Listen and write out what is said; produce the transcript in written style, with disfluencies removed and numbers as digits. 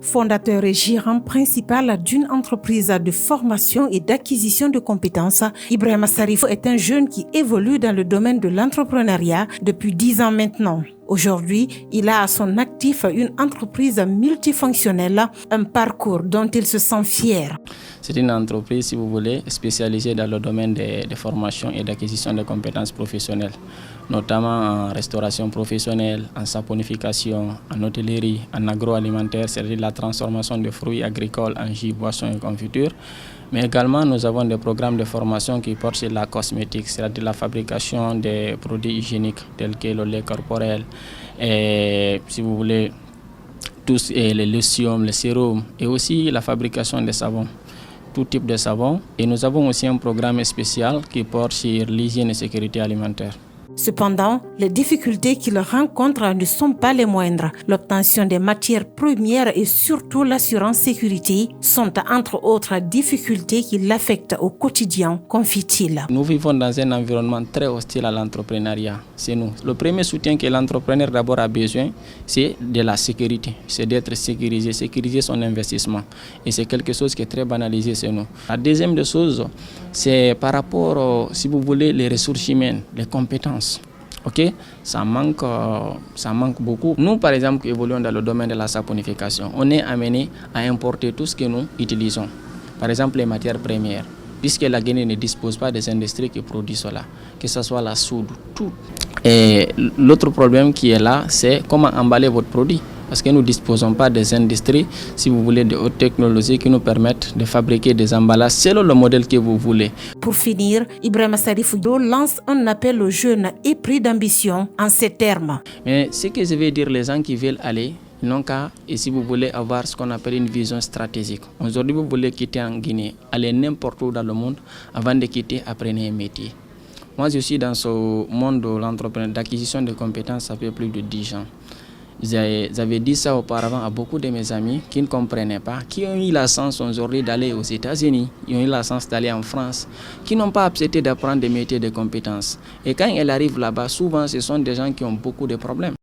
Fondateur et gérant principal d'une entreprise de formation et d'acquisition de compétences, Ibrahima Sarifou est un jeune qui évolue dans le domaine de l'entrepreneuriat depuis 10 ans maintenant. Aujourd'hui, il a à son actif une entreprise multifonctionnelle, un parcours dont il se sent fier. C'est une entreprise, si vous voulez, spécialisée dans le domaine des formations et d'acquisition de compétences professionnelles, notamment en restauration professionnelle, en saponification, en hôtellerie, en agroalimentaire, c'est-à-dire la transformation de fruits agricoles en jus, boissons et confitures. Mais également, nous avons des programmes de formation qui portent sur la cosmétique, c'est-à-dire la fabrication des produits hygiéniques tels que le lait corporel, et si vous voulez, tous les lotions, les sérums, et aussi la fabrication des savons, tout type de savon. Et nous avons aussi un programme spécial qui porte sur l'hygiène et sécurité alimentaire. Cependant, les difficultés qu'il rencontre ne sont pas les moindres. L'obtention des matières premières et surtout l'assurance sécurité sont entre autres difficultés qui l'affectent au quotidien, confie-t-il. Nous vivons dans un environnement très hostile à l'entrepreneuriat. C'est nous. Le premier soutien que l'entrepreneur d'abord a besoin, c'est de la sécurité. C'est d'être sécurisé, sécuriser son investissement. Et c'est quelque chose qui est très banalisé chez nous. La deuxième des choses, c'est par rapport, si vous voulez, les ressources humaines, les compétences. Ok, ça manque beaucoup. Nous, par exemple, qui évoluons dans le domaine de la saponification, on est amené à importer tout ce que nous utilisons. Par exemple, les matières premières, puisque la Guinée ne dispose pas des industries qui produisent cela, que ce soit la soude, tout. Et l'autre problème qui est là, c'est comment emballer votre produit. Parce que nous ne disposons pas des industries, si vous voulez, de haute technologie qui nous permettent de fabriquer des emballages selon le modèle que vous voulez. Pour finir, Ibrahima Sarifou lance un appel aux jeunes épris d'ambition en ces termes. Mais ce que je vais dire, les gens qui veulent aller, n'ont qu'à, et si vous voulez avoir ce qu'on appelle une vision stratégique. Aujourd'hui, vous voulez quitter en Guinée, aller n'importe où dans le monde, avant de quitter, apprenez un métier. Moi, je suis dans ce monde de l'entrepreneuriat, d'acquisition de compétences, ça fait plus de 10 ans. J'avais dit ça auparavant à beaucoup de mes amis qui ne comprenaient pas, qui ont eu la chance aujourd'hui d'aller aux États-Unis, qui ont eu la chance d'aller en France, qui n'ont pas accepté d'apprendre des métiers de compétences. Et quand elles arrivent là-bas, souvent ce sont des gens qui ont beaucoup de problèmes.